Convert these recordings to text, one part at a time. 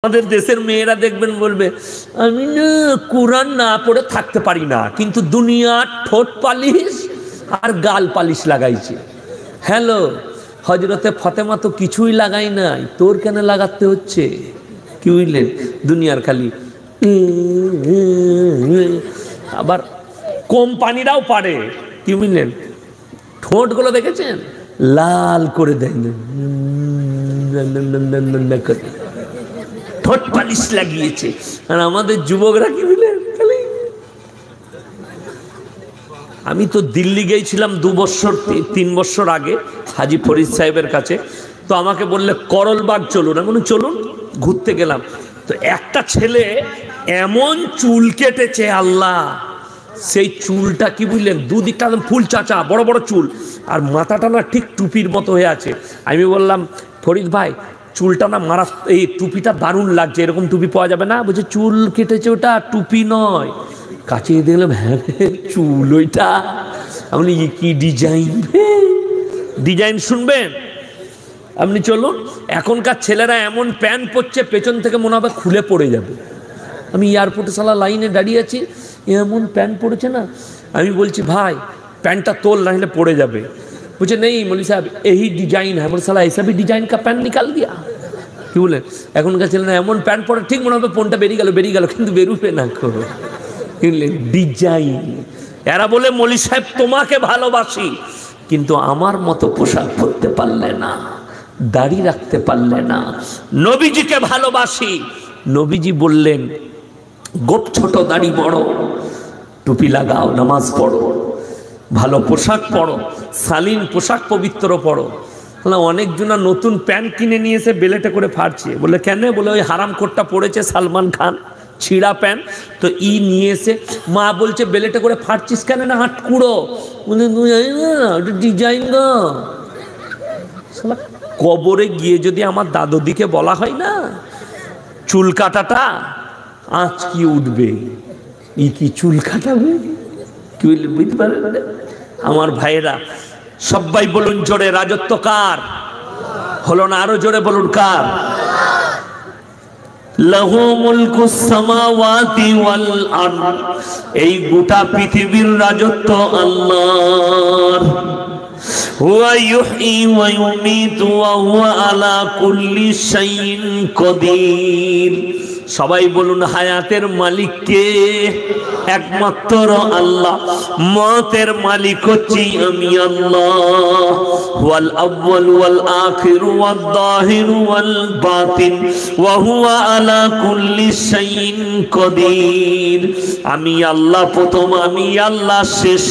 আমাদের দেশের মেয়েরা দেখবেন বলবে আমি না কোরআন না পড়ে থাকতে পারি না, কিন্তু দুনিয়ার ঠোঁট পালিশ আর গাল পালিশ লাগাইছে। হ্যালো, হজরতে ফাতেমা তো কিছুই লাগাই নাই, তোর কেন লাগাতে হচ্ছে? কি বুঝলেন? দুনিয়ার খালি আবার কোম্পানিরাও পারে, কি বুঝলেন? ঠোঁটগুলো দেখেছেন লাল করে দেয় না, ঠোঁট পালিশ লাগিয়েছে। আর আমাদের যুবকরা কি বলে, আমি তো দিল্লি গিয়েছিলাম 2 বছর 3 বছর আগে হাজি ফরিদ সাহেবের কাছে। তো আমাকে বললে করলবাগ চলুন, আমি বললাম চলুন। ঘুরতে গেলাম, তো একটা ছেলে এমন চুল কেটেছে আল্লাহ, সেই চুলটা কি বুঝলেন দুদিকটা ফুল চাচা, বড় বড় চুল, আর মাথাটা না ঠিক টুপির মতো হয়ে আছে। আমি বললাম ফরিদ ভাই চুলটা না মারা, এই টুপিটা দারুণ লাগছে, এরকম টুপি পাওয়া যাবে না? বলছে চুল কেটেছে ওটা, টুপি নয়। কাছে দেখলাম হ্যাঁ চুল ওইটা। আপনি কি ডিজাইন, ডিজাইন শুনবেন আপনি? চলুন, এখনকার ছেলেরা এমন প্যান্ট পরছে পেছন থেকে মনে হবে খুলে পড়ে যাবে। আমি এয়ারপোর্টে সালা লাইনে দাঁড়িয়ে আছি, এমন প্যান্ট পড়েছে না। আমি বলছি ভাই প্যান্টটা তোল না হলে পড়ে যাবে। বলছে নেই মৌলী সাহেব এই ডিজাইন হ্যাঁ। বলে সালা এইসবই ডিজাইন কা প্যান্ট নিকাল দিয়া। কি বলেন? এখনকার ছেলেরা এমন প্যান্ট পরে ঠিক মনে হবে ফোনটা বেরিয়ে গেল, কিন্তু বেরোবে না। ডিজাইন। এরা বলে মৌলী সাহেব তোমাকে ভালোবাসি, কিন্তু আমার মতো পোশাক পরতে পারলে না, দাড়ি রাখতে পারলে না। নবীজিকে ভালোবাসি। নবীজি বললেন গোপ ছোট দাড়ি বড়, টুপি লাগাও, নামাজ পড়ো, ভালো পোশাক পরো, শালীন পোশাক পবিত্র পরো। অনেকজনা নতুন প্যান্ট কিনে নিয়ে এসে বেলেটে করে ফাড়ছে। বলে কেন? বলে ওই হারাম কোটটা পড়েছে সালমান খান, ছিঁড়া প্যান্ট, তো নিয়ে এসে মা বলছে বেলেটে করে ফাড়ছিস কেন? না হাট কুড়ো। বলে ডিজাইন গো। কবরে গিয়ে যদি আমার দাদুদিকে বলা হয় না চুল কাটাটা আজ কি উঠবে, ই কি চুল কাটাবে, কি বুঝতে পারেন? আমার ভাইয়েরা সবাই বলুন জোরে, রাজত্ব কার? হলো না? আরো জোরে বলুন কার? লাহু মুলকুস সামাওয়াতি ওয়াল আরদ, এই গোটা পৃথিবীর রাজত্ব আল্লাহর। হুয়া ইউহয়ী ওয়া ইউমীতু ওয়া হুয়া আলা কুল্লি শাইইন কাদির। সবাই বলুন হায়াতের মালিক কে? একমাত্র আল্লাহ। মতের মালিক হচ্ছি আমি আল্লাহ। ওয়াল আউয়াল ওয়াল আখির ওয়াল যাহির ওয়াল বাতিন ওয়া হুয়া আলা কুল্লি শাইইন কাদির। আমি আল্লাহ প্রথম, আমি আল্লাহ শেষ।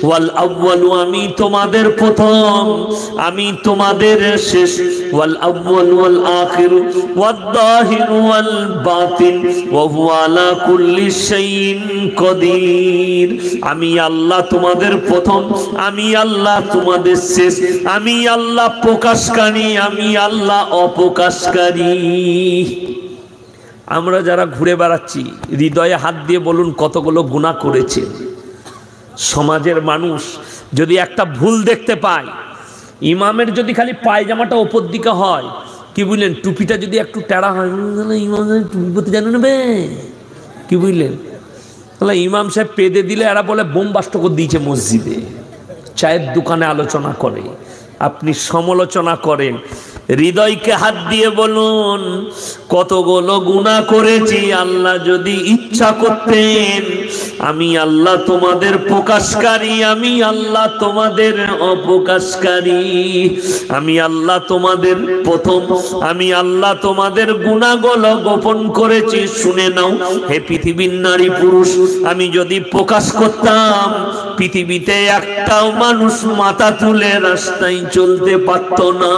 ওয়াল আউয়ালু, আমি তোমাদের প্রথম, আমি তোমাদের শেষ। ওয়াল আউয়াল ওয়াল আখির ওয়াল যাহির ওয়াল বাতিন ওয়া হুয়া আলা কুল্লি শাইইন কাদির। আমি আল্লাহ তোমাদের প্রথম, আমি আল্লাহ তোমাদের শেষ, আমি আল্লাহ প্রকাশকারী, আমি আল্লাহ অপ্রকাশকারী। আমরা যারা ঘুরে বেড়াচ্ছি হৃদয়ে হাত দিয়ে বলুন কতগুলো গুনাহ করেছে। সমাজের মানুষ যদি একটা ভুল দেখতে পায়, ইমামের যদি খালি পায়জামাটা ওপর দিকে হয়, কি বুঝলেন, টুপিটা যদি একটু টেরা হয়, ইমামের টুপি পরতে জানো নেবে, কি বুঝলেন? তাহলে ইমাম সাহেব পেদে দিলে এরা বলে বোমবাস্ট করে দিয়েছে মসজিদে। চায়ের দোকানে আলোচনা করে, আপনি সমালোচনা করেন। হৃদয়কে হাত দিয়ে বলুন কতগুলো গুনাহ করেছি। আল্লাহ যদি ইচ্ছা করতেন, আমি আল্লাহ তোমাদের প্রকাশকারী, আমি আল্লাহ তোমাদের অপ্রকাশকারী, আমি আল্লাহ তোমাদের প্রথম, আমি আল্লাহ তোমাদের গুনাহগুলো গোপন করেছি। শুনে নাও হে পৃথিবীর নারী পুরুষ, আমি যদি প্রকাশ করতাম পৃথিবীতে একটাও মানুষ মাথা তুলে রাস্তায় চলতে পারত না।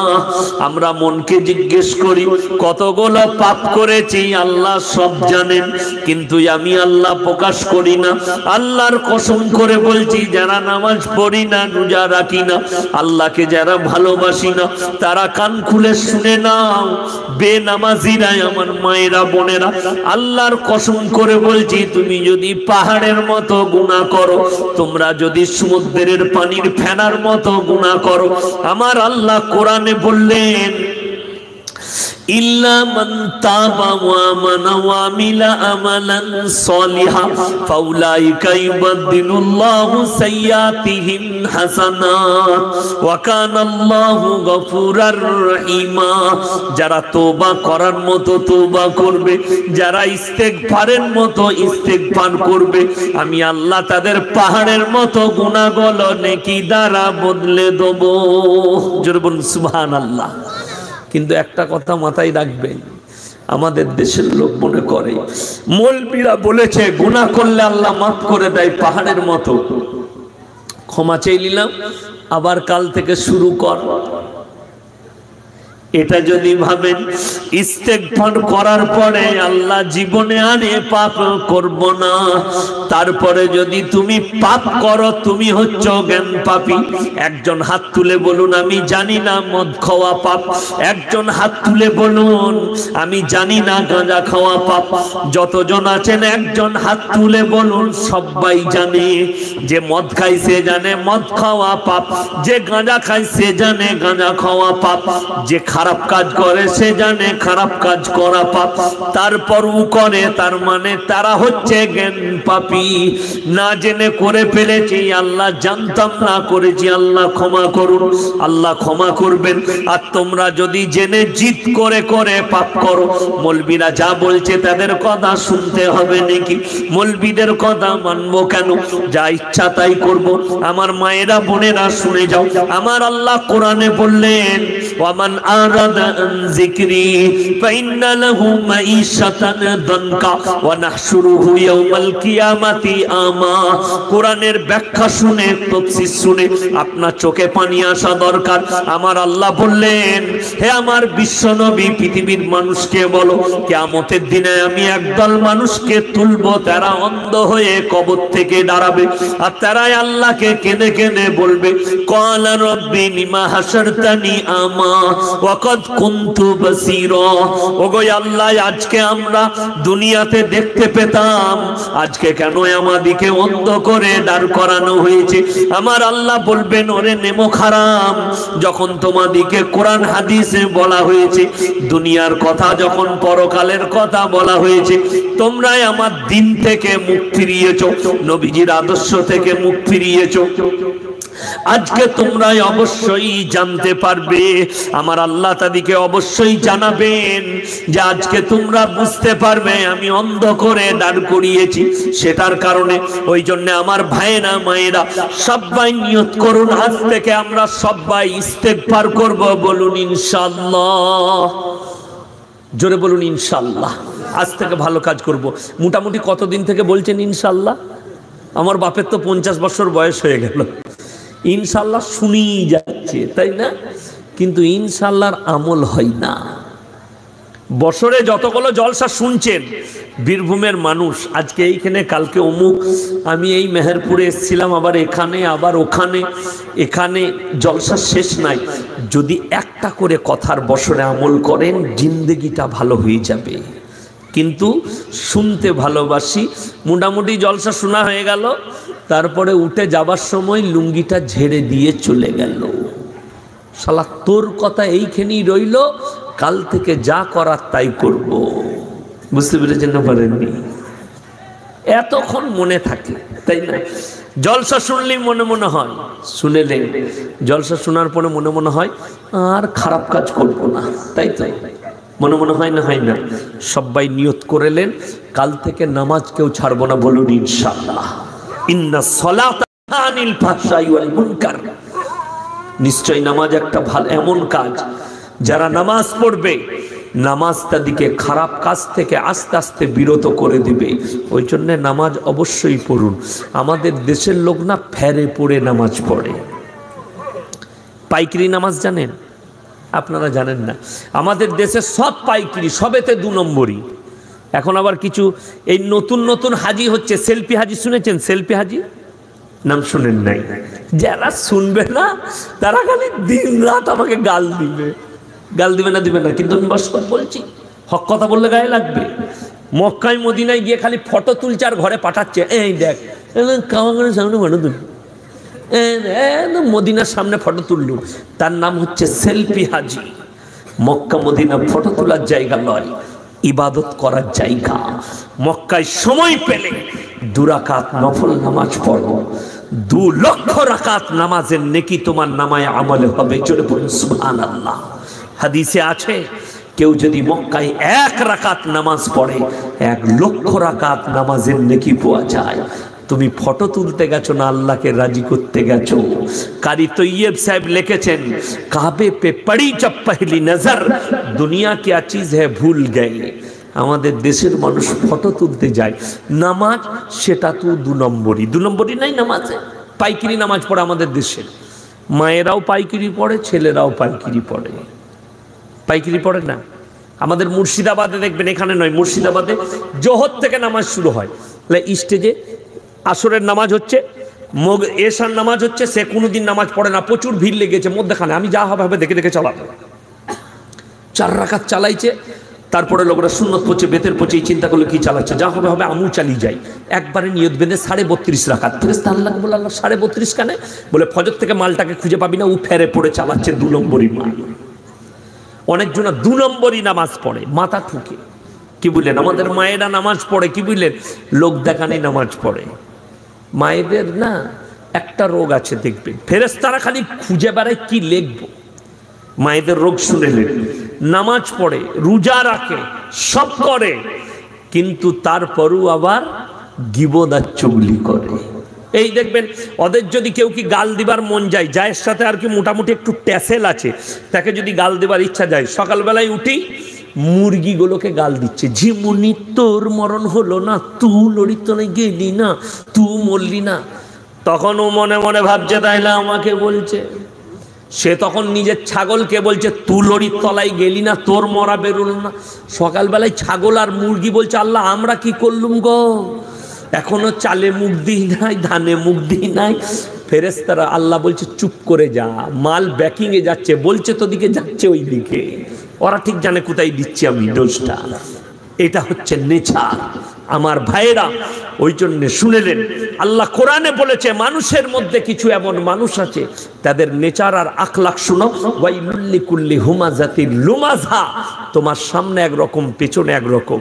আমরা মনকে জিজ্ঞেস করি কতগুলো পাপ করেছি, আল্লাহ সব জানেন, কিন্তু আমি আল্লাহ প্রকাশ করি না। আল্লাহর কসম করে বলছি, যারা নামাজ পড়ি না, রোজা রাখি না, আল্লাহকে যারা ভালোবাসি না, তারা কান খুলে শুনে নাও, বেনামাজিরা আমার মায়েরা বোনেরা, আল্লাহর কসম করে বলছি, তুমি যদি পাহাড়ের মতো গুনাহ করো, তোমরা যদি সমুদ্রের পানির ফেনার মতো গুনাহ করো, আমার আল্লাহ কোরআনে বললেন ইল্লা মান তাবা ওয়া আমানা ওয়া আমিলা আমালান সলিহা ফাউলাইকা ইউবাদদিলুল্লাহু সাইয়্যাতিহিম হাসানাত ওয়া কানা আল্লাহু গফুরার রহিমা। যারা তওবা করার মতো তওবা করবে, যারা ইস্তেগফারের মতো ইস্তেগফার করবে, আমি আল্লাহ তাদের পাহাড়ের মতো গুনাহগুলো নেকি দ্বারা বদলে দেব। জোরে বলুন সুবহানাল্লাহ। কিন্তু একটা কথা মাথায় রাখবেন, আমাদের দেশের লোক মনে করে মৌলবীরা বলেছে গুনাহ করলে আল্লাহ মাফ করে দেয় পাহাড়ের মতো, ক্ষমা চেয়ে নিলাম আবার কাল থেকে শুরু কর। এটা যদি ভাবেন ইস্তেগফার করার পরে আল্লাহ জীবনে আনে পাপ করব না, তারপরে যদি তুমি পাপ করো তুমি হচ্ছ জ্ঞান পাপী। একজন হাত তুলে বলুন আমি জানি না মদ খাওয়া পাপ। একজন হাত তুলে বলুন আমি জানি না গাঁজা খাওয়া পাপ। যতজন আছেন একজন হাত তুলে বলুন সবাই জানে যে মদ খাই সে জানে মদ খাওয়া পাপ, যে গাঁজা খাই সে জানে গাঁজা খাওয়া পাপ, যে খারাপ কাজ করে সে জানে খারাপ কাজ করা পাপ, তারপরও করে, তার মানে তারা হচ্ছে জ্ঞান পাপী। না জেনে করে ফেলেছি, আল্লাহ জানতাম না করেছি, আল্লাহ ক্ষমা করুন, আল্লাহ ক্ষমা করবেন। আর তোমরা যদি জেনে জিদ করে করে পাপ করো, মৌলবীরা যা বলছে তাদের কথা শুনতে হবে নাকি? মৌলবীদের কথা মানবো কেন? যা ইচ্ছা তাই করব। আমার মায়েরা বোনেরা শুনে যাও, আমার আল্লাহ কোরআনে বললেন ওয়ামান আরাদা আন যিকরি ফাইন্না লাহু মাঈশাতান দানকা ওয়া নাহশুরুহু ইয়াওমাল কিয়ামাতি আমা। কোরআনের ব্যাখ্যা শুনে তাফসীর শুনে আপনার চোখে পানি আসা দরকার। আমার আল্লাহ বললেন হে আমার বিশ্বনবী পৃথিবীর মানুষকে বলো কিয়ামতের দিনে আমি একদল মানুষকে তুলবো, তারা অন্ধ হয়ে কবর থেকে দাঁড়াবে আর তারাই আল্লাহকে কেঁদে কেঁদে বলবে ক্বালা রাব্বি লিমা হাশারতানি আমা ওয়া ক্বাদ কুনতু বাসীরা। ওগো আল্লাহ আজকে আমরা দুনিয়াতে দেখতে পেতাম, আজকে কেন আমাদেরকে অন্ধ করে দাঁড় করানো হয়েছে? আমার আল্লাহ বলবেন ওরে নেমো খারাম, যখন তোমাদেরকে কোরআন হাদিসে বলা হয়েছে, দুনিয়ার কথা যখন পরকালের কথা বলা হয়েছে, তোমরাই আমার দিন থেকে মুখ ফিরিয়েছো, নবীজির আদর্শ থেকে মুখ ফিরিয়েছো। আজকে তোমরাই অবশ্যই জানতে পারবে, আমার আল্লাহ তাদেরকে অবশ্যই জানাবেন যে আজকে তোমরা বুঝতে পারবে আমি অন্ধ করে দাঁড় করিয়েছি। সেটার কারণে ওই জন্য আমার ভাইয়েরা মায়েরা সবাই নিয়ত করুন, আজ থেকে আমরা সবাই ইস্তেগফার করব। বলুন ইনশাআল্লাহ, জোরে বলুন ইনশাআল্লাহ। আজ থেকে ভালো কাজ করব। মোটামুটি কতদিন থেকে বলছেন ইনশাআল্লাহ? আমার বাপের তো 50 বছর বয়স হয়ে গেল। ইনশাআল্লাহ শুনিই যাচ্ছে, তাই না? কিন্তু ইনশাআল্লাহর আমল হয় না। বছরে যতগুলো জলসা শুনছেন বীরভূমের মানুষ, আজকে এইখানে কালকে অমুক, আমি এই মেহেরপুরে এসেছিলাম, আবার এখানে আবার ওখানে, এখানে জলসা শেষ নাই। যদি একটা করে কথার বছরে আমল করেন জিন্দেগিটা ভালো হয়ে যাবে। কিন্তু শুনতে ভালোবাসি, মোটামুটি জলসা শোনা হয়ে গেল, তারপরে উঠে যাবার সময় লুঙ্গিটা ঝেড়ে দিয়ে চলে গেল। শালা তোর কথা এইখানেই রইল, কাল থেকে যা করার তাই করব। বুঝতে পেরেছেন না পারেননি? এতক্ষণ মনে থাকে, তাই না? জলসা শুনলেই মনে মনে হয়, শুনেলেন জলসা শোনার পরে মনে মনে হয় আর খারাপ কাজ করব না, তাই তাই মনে মনে হয় না? হয় না? সবাই নিয়ত করেলেন কাল থেকে নামাজ কেউ ছাড়বো না। বলুন ইনশাআল্লাহ। ইন্না সলাতা আনিল ফাহশাই ওয়াল মুনকার। নিশ্চয় নামাজ একটা ভালো এমন কাজ, যারা নামাজ পড়বে নামাজ তাদেরকে খারাপ কাজ থেকে আস্তে আস্তে বিরত করে দিবে। ওই জন্য নামাজ অবশ্যই পড়ুন। আমাদের দেশের লোক না ফেরে পড়ে নামাজ পড়ে। পাইকারি নামাজ জানেন? আপনারা জানেন না। আমাদের দেশে সব পাইকারি, সবেতে 2 নম্বরই। এখন আবার কিছু এই নতুন নতুন হাজি হচ্ছে, সেলফি হাজি শুনেছেন? সেলফি হাজি নাম শুনেন নাই? যারা শুনবে না তারা খালি দিন রাত আমাকে গাল দিবে। গাল দিবে না, দিবে না, কিন্তু আমি বাস্তব বলছি, হক কথা বললে গায়ে লাগবে। মক্কায় মদিনায় গিয়ে খালি ফটো তুলছে আর ঘরে পাঠাচ্ছে, এই দেখ কামাগারের সামনে ফটো তুল, মদিনার সামনে ফটো তুললু, তার নাম হচ্ছে সেলফি হাজি। মক্কা মদিনা ফটো তোলার জায়গা নয়, ইবাদত করার জায়গা। মক্কায় সময় পেলে 2 রাকাত নফল নামাজ পড়ো, 2 লক্ষ রাকাত নামাজের নেকি তোমার নামায় আমলে হবে। চলে পড়ুন সুবহানাল্লাহ। হাদিসে আছে কেউ যদি মক্কায় 1 রাকাত নামাজ পড়ে 1 লক্ষ রাকাত নামাজের নেকি পাওয়া যায়। তুমি ফটো তুলতে গেছো না আল্লাহকে রাজি করতে গেছো। কারি তৈয়ব সাহেব লিখেছেন, কাবে পে পড়ি জব পহলি নজর দুনিয়া क्या चीज है भूल गए। আমাদের দেশের মানুষ ফটো তুলতে যায়, নামাজ সেটা তো 2 নম্বরই নাই নামাজে। পাইকিরি নামাজ পড়ে আমাদের দেশে, মায়েরাও পাইকিরি পড়ে, ছেলেরাও পাইকিরি পড়ে। পাইকিরি পড়ে না। আমাদের মুর্শিদাবাদে দেখবেন, এখানে নয়, মুর্শিদাবাদে জোহর থেকে নামাজ শুরু হয়, স্টেজে আসরের নামাজ হচ্ছে, এশার নামাজ হচ্ছে, সে কোনোদিন নামাজ পড়ে না, প্রচুর ভিড় লেগেছে মধ্যখানে। আমি যা হবে হবে দেখে দেখে চালাবো। 4 রাকাত চালাইছে, তারপরে লোকরা সুন্নত পড়ছে, বেতের পড়ছে, চিন্তা করলো কি চালাচ্ছে, যা হবে হবে আমু চালিয়ে যাই। একবারে নিয়ত বেঁধে 32.5 রাকাত। ফেরেশতা আল্লাহকে বলে, আল্লাহ 32.5 কেন? বলে ফজর থেকে মালটাকে খুঁজে পাবি না, ও ফেরে পড়ে চালাচ্ছে 2 নম্বরই মাল। অনেকজন 2 নম্বরই নামাজ পড়ে, মাথা ঠুকে। কি বুঝলেন? আমাদের মায়েরা নামাজ পড়ে, কি বুঝলেন, লোক দেখানি নামাজ পড়ে। মায়েদের না একটা রোগ আছে দেখবেন, ফেরেশতারা খালি খুঁজে বেড়ায় কি লিখবো। মায়েদের রোগ শুনেলেন, নামাজ পড়ে, রোজা রাখে, সব করে, কিন্তু তারপরও আবার গীবত আর চুগলি করে। এই দেখবেন ওদের যদি কেউ কি গাল দিবার মন যায়, যায়ের সাথে আর কি মোটামুটি একটু ট্যাসেল আছে, তাকে যদি গাল দেবার ইচ্ছা যায়, সকালবেলায় উঠি মুরগিগুলোকে গাল দিচ্ছে, ঝিমুনি তোর মরণ হলো না, তু লড়ির তলায় গেলি না, তু মরলি না। তখন ও মনে মনে ভাবছে তাইলে আমাকে বলছে। সে তখন নিজের ছাগলকে বলছে, তু লড়ির তলায় গেলি না, তোর মরা বেরোল না। সকালবেলায় ছাগল আর মুরগি বলছে, আল্লাহ আমরা কি করলুম গো, এখনো চালে মুখ দিই নাই, ধানে মুখ দিই নাই। ফেরেশতারা আল্লাহ বলছে চুপ করে যা, মাল ব্যাকিং এ যাচ্ছে, বলছে তোদিকে যাচ্ছে ওই দিকে, ওরা ঠিক জানে কোথায় দিচ্ছি আমি ডোজটা। এটা হচ্ছে নেচার আমার ভাইয়েরা। ওই জন্য শুনেলেন আল্লাহ কোরআনে বলেছে, মানুষের মধ্যে কিছু এমন মানুষ আছে তাদের নেচার আর আখলাক শুনো। ওয়াইলুল লিকুল্লি হুমাযাতিল লুমাযা। তোমার সামনে একরকম, পেছনে একরকম।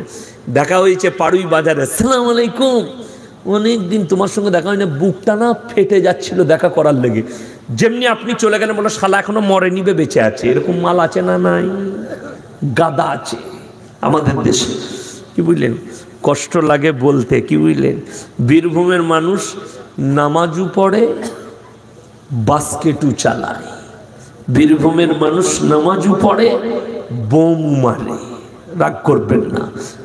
দেখা হয়েছে পাড়ুই বাজারে, আসসালামু আলাইকুম, অনেকদিন তোমার সঙ্গে দেখা হয় না, বুকটা না ফেটে যাচ্ছিল দেখা করার লেগে। যেমনি আপনি চলে গেলেন, বলো শালা এখনো মরে নিবে, বেঁচে আছে। এরকম মাল আছে না নাই? গাদা আছে আমাদের দেশে। কি বুঝলেন? কষ্ট লাগে বলতে, কি বুঝলেন? বীরভূমের মানুষ নামাজও পড়ে, বাস্কেটও চালায়। বীরভূমের মানুষ নামাজও পড়ে, বোম মারে। রাগ করবেন না,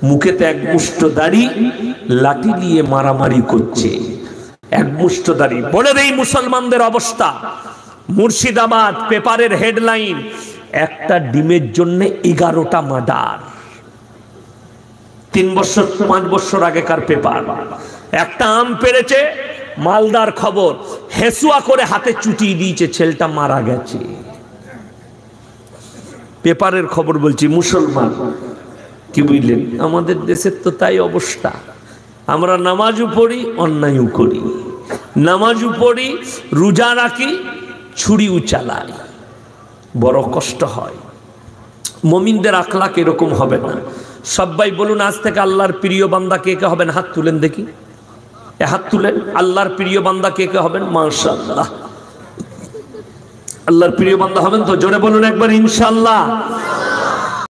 মুখেতে এক মুষ্ট দাড়ি, লাঠি দিয়ে মারামারি করছে, এক মুষ্ট দাড়ি। বলে দেই মুসলমানদের অবস্থা। মুর্শিদাবাদ পেপারের হেডলাইন, একটা ডিমের জন্য 11টা মার্ডার। 3 বছর 5 বছর আগেকার পেপার। একটা আম পেরেছে, মালদার খবর, হেসুয়া করে হাতে চুটিয়ে দিয়েছে, ছেলেটা মারা গেছে। পেপারের খবর বলছি, মুসলমান। কি বুঝলেন? আমাদের দেশের তো তাই অবস্থা। আমরা নামাজও পড়ি, অন্যায়ও করি, নামাজও পড়ি, রোজা রাখি, ছুরিও চালাই। বড় কষ্ট হয়। মুমিনদের আখলাক এরকম হবে না। সবাই বলুন আজ থেকে আল্লাহর প্রিয় বান্দা কে কে হবেন? হাত তুলেন দেখি, হাত তুলেন। আল্লাহর প্রিয় বান্দা কে কে হবেন? মাশাআল্লাহ। আল্লাহর প্রিয় বান্দা হবেন তো? জোরে বলুন একবার ইনশাআল্লাহ।